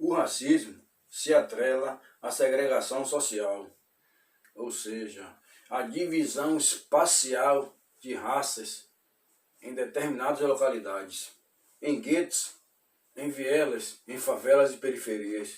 O racismo se atrela à segregação social, ou seja, à divisão espacial de raças em determinadas localidades, em guetos, em vielas, em favelas e periferias.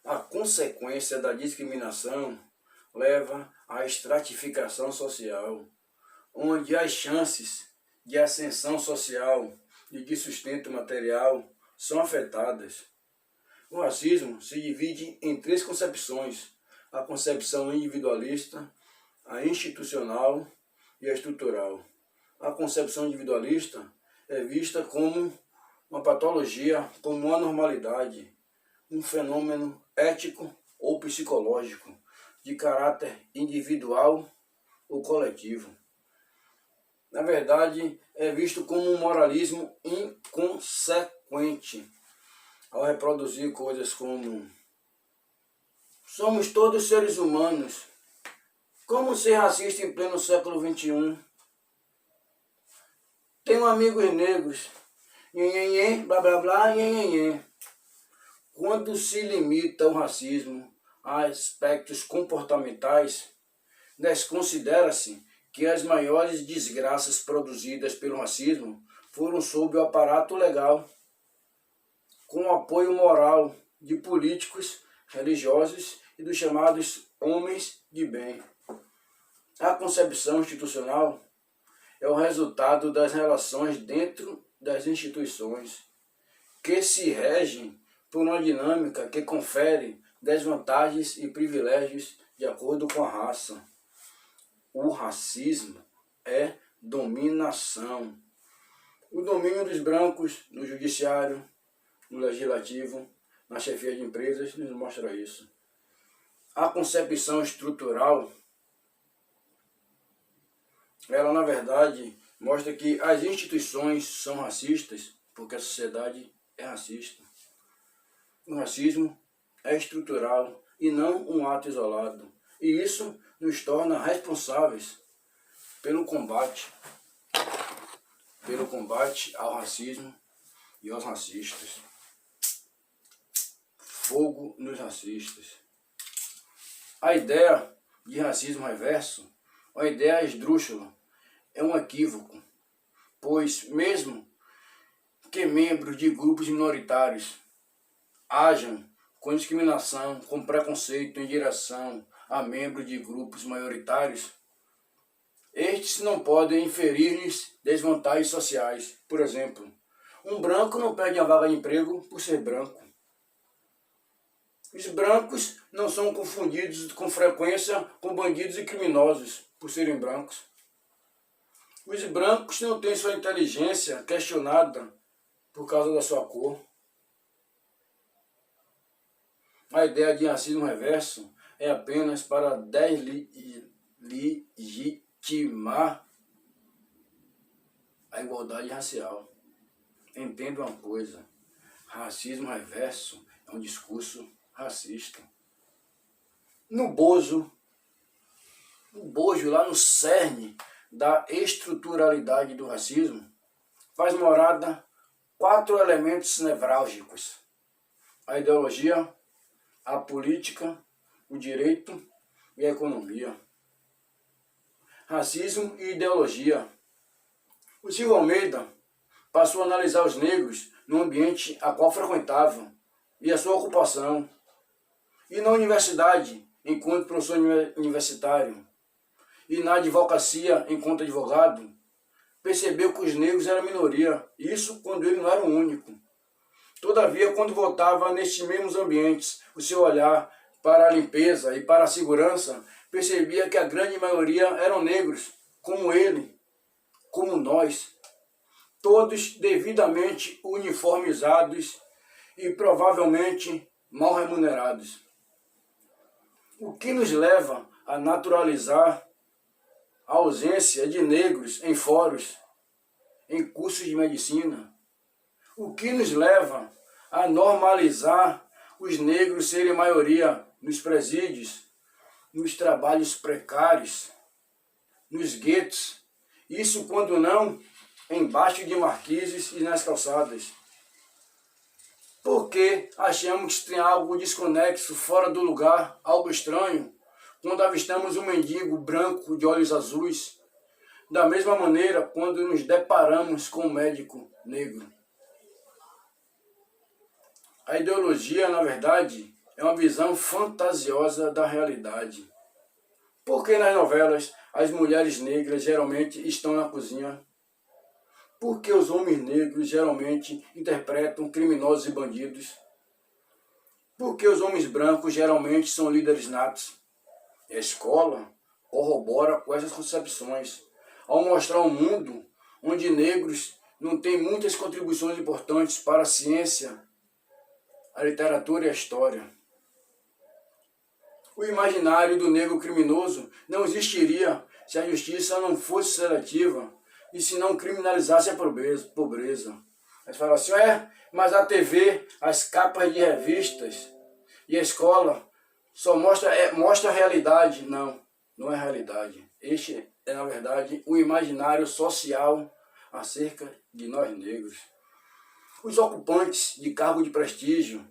A consequência da discriminação leva à estratificação social, onde as chances de ascensão social e de sustento material são afetadas. O racismo se divide em três concepções: a concepção individualista, a institucional e a estrutural. A concepção individualista é vista como uma patologia, como uma anormalidade, um fenômeno ético ou psicológico, de caráter individual ou coletivo. Na verdade, é visto como um moralismo inconsequente, ao reproduzir coisas como: somos todos seres humanos, como ser racista em pleno século XXI? Tenho amigos negros, nhenhenhê, blá blá blá, nhenhenhê. Quando se limita o racismo a aspectos comportamentais, desconsidera-se que as maiores desgraças produzidas pelo racismo foram sob o aparato legal, com o apoio moral de políticos, religiosos e dos chamados homens de bem. A concepção institucional é o resultado das relações dentro das instituições, que se regem por uma dinâmica que confere desvantagens e privilégios de acordo com a raça. O racismo é dominação. O domínio dos brancos no judiciário, no legislativo, na chefia de empresas, nos mostra isso. A concepção estrutural, ela na verdade mostra que as instituições são racistas porque a sociedade é racista. O racismo é estrutural e não um ato isolado. E isso nos torna responsáveis pelo combate ao racismo e aos racistas. Fogo nos racistas. A ideia de racismo reverso, a ideia esdrúxula, é um equívoco, pois mesmo que membros de grupos minoritários hajam com discriminação, com preconceito em direção a membros de grupos maioritários, estes não podem inferir-lhes desvantagens sociais. Por exemplo, um branco não perde a vaga de emprego por ser branco. Os brancos não são confundidos com frequência com bandidos e criminosos por serem brancos. Os brancos não têm sua inteligência questionada por causa da sua cor. A ideia de racismo reverso é apenas para deslegitimar a igualdade racial. Entenda uma coisa: racismo reverso é um discurso racista. No bojo, lá no cerne da estruturalidade do racismo, faz morada 4 elementos nevrálgicos: a ideologia, a política, o direito e a economia. Racismo e ideologia. O Silvio Almeida passou a analisar os negros no ambiente a qual frequentavam e a sua ocupação. E na universidade, enquanto professor universitário, e na advocacia, enquanto advogado, percebeu que os negros eram minoria, isso quando ele não era o único. Todavia, quando voltava nestes mesmos ambientes, o seu olhar para a limpeza e para a segurança, percebia que a grande maioria eram negros, como ele, como nós, todos devidamente uniformizados e provavelmente mal remunerados. O que nos leva a naturalizar a ausência de negros em fóruns, em cursos de medicina? O que nos leva a normalizar os negros serem maioria nos presídios, nos trabalhos precários, nos guetos? Isso quando não embaixo de marquises e nas calçadas. Porque achamos que tem algo desconexo, fora do lugar, algo estranho, quando avistamos um mendigo branco de olhos azuis. Da mesma maneira, quando nos deparamos com um médico negro. A ideologia, na verdade, é uma visão fantasiosa da realidade. Por que nas novelas as mulheres negras geralmente estão na cozinha? Por que os homens negros geralmente interpretam criminosos e bandidos? Por que os homens brancos geralmente são líderes natos? A escola corrobora com essas concepções, ao mostrar um mundo onde negros não têm muitas contribuições importantes para a ciência, a literatura e a história. O imaginário do negro criminoso não existiria se a justiça não fosse seletiva e se não criminalizasse a pobreza. Eles falam assim, mas a TV, as capas de revistas e a escola só mostra a realidade. Não, não é realidade. Este é, na verdade, o imaginário social acerca de nós negros. Os ocupantes de cargo de prestígio,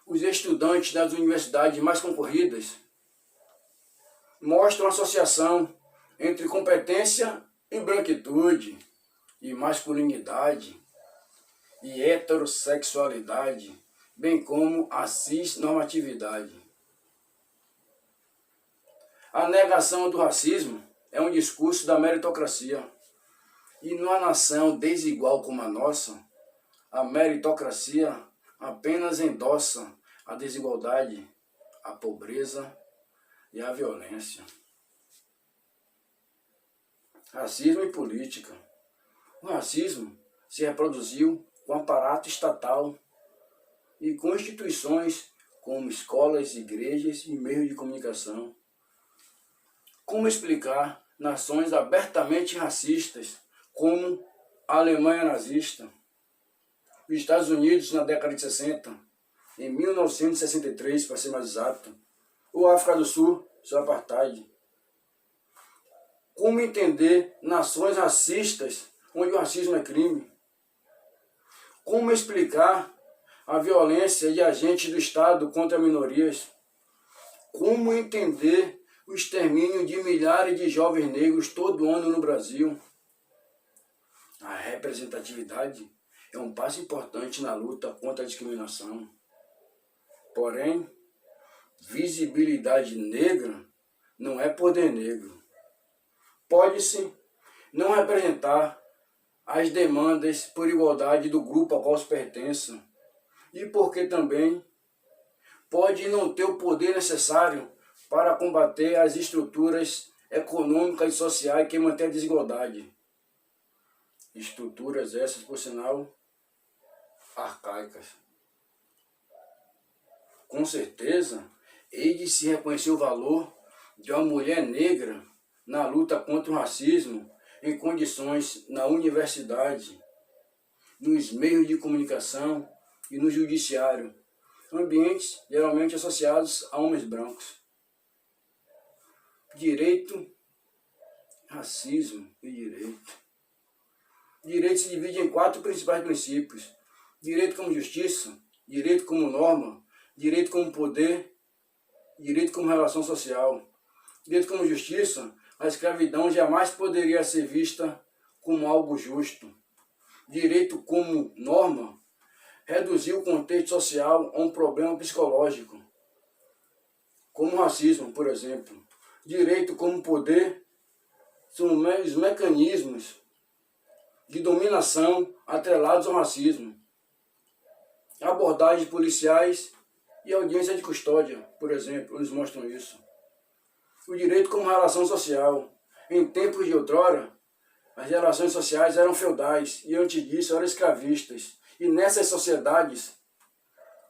os estudantes das universidades mais concorridas, mostram associação entre competência e branquitude, e masculinidade, e heterossexualidade, bem como a cisnormatividade. A negação do racismo é um discurso da meritocracia. E numa nação desigual como a nossa, a meritocracia apenas endossa a desigualdade, a pobreza e a violência. Racismo e política. O racismo se reproduziu com aparato estatal e com instituições como escolas, igrejas e meios de comunicação. Como explicar nações abertamente racistas, como a Alemanha nazista, os Estados Unidos na década de 60, em 1963, para ser mais exato, ou a África do Sul, seu apartheid. Como entender nações racistas onde o racismo é crime? Como explicar a violência de agentes do Estado contra minorias? Como entender o extermínio de milhares de jovens negros todo ano no Brasil? A representatividade é um passo importante na luta contra a discriminação. Porém, visibilidade negra não é poder negro. Pode-se não representar as demandas por igualdade do grupo a qual se pertença, e porque também pode não ter o poder necessário para combater as estruturas econômicas e sociais que mantêm a desigualdade. Estruturas essas, por sinal, arcaicas. Com certeza, hei de se reconhecer o valor de uma mulher negra na luta contra o racismo em condições na universidade, nos meios de comunicação e no judiciário, ambientes geralmente associados a homens brancos. Direito, racismo e direito. Direito se divide em 4 principais princípios: direito como justiça, direito como norma, direito como poder, direito como relação social. Direito como justiça, a escravidão jamais poderia ser vista como algo justo. Direito como norma, reduzir o contexto social a um problema psicológico, como o racismo, por exemplo. Direito como poder, são os mecanismos de dominação atrelados ao racismo. Abordagens policiais e audiência de custódia, por exemplo, eles mostram isso. O direito como relação social. Em tempos de outrora, as relações sociais eram feudais e antes disso eram escravistas. E nessas sociedades,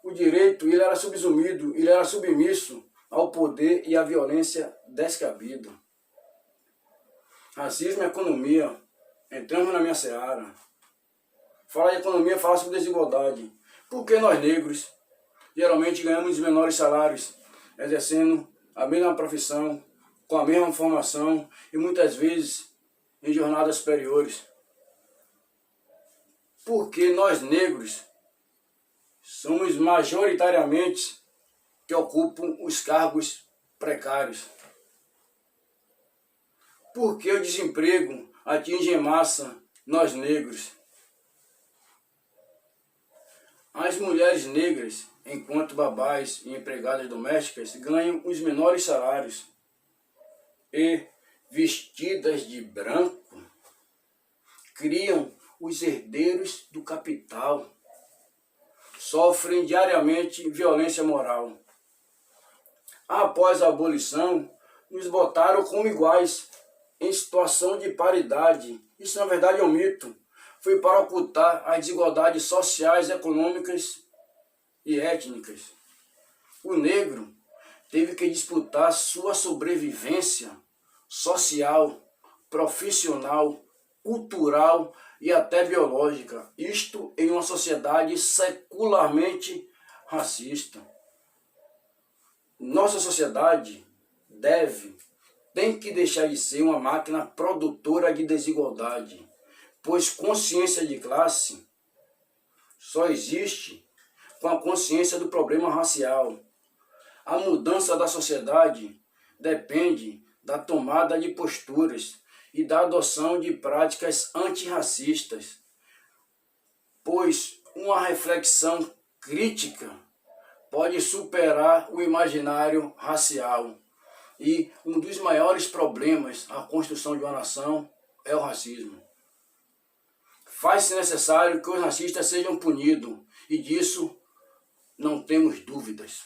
o direito ele era subsumido, ele era submisso ao poder e à violência descabida. Racismo e economia. Entramos na minha seara. Falar de economia, falar sobre desigualdade. Por que nós negros geralmente ganhamos os menores salários, exercendo a mesma profissão, com a mesma formação e muitas vezes em jornadas superiores? Porque nós negros somos majoritariamente que ocupam os cargos precários. Por que o desemprego atinge em massa nós negros? As mulheres negras, enquanto babás e empregadas domésticas, ganham os menores salários e, vestidas de branco, criam os herdeiros do capital. Sofrem diariamente violência moral. Após a abolição, nos botaram como iguais, em situação de paridade. Isso, na verdade, é um mito. Foi para ocultar as desigualdades sociais, econômicas e étnicas. O negro teve que disputar sua sobrevivência social, profissional, cultural e até biológica. Isto em uma sociedade secularmente racista. Nossa sociedade tem que deixar de ser uma máquina produtora de desigualdade, pois consciência de classe só existe com a consciência do problema racial. A mudança da sociedade depende da tomada de posturas e da adoção de práticas antirracistas, pois uma reflexão crítica pode superar o imaginário racial. E um dos maiores problemas na construção de uma nação é o racismo. Faz-se necessário que os racistas sejam punidos, e disso não temos dúvidas.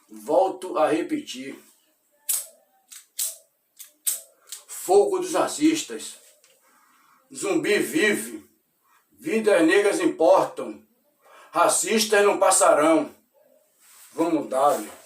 Volto a repetir. Fogo dos racistas. Zumbi vive. Vidas negras importam. Racistas não passarão. Vamos dar-lhe.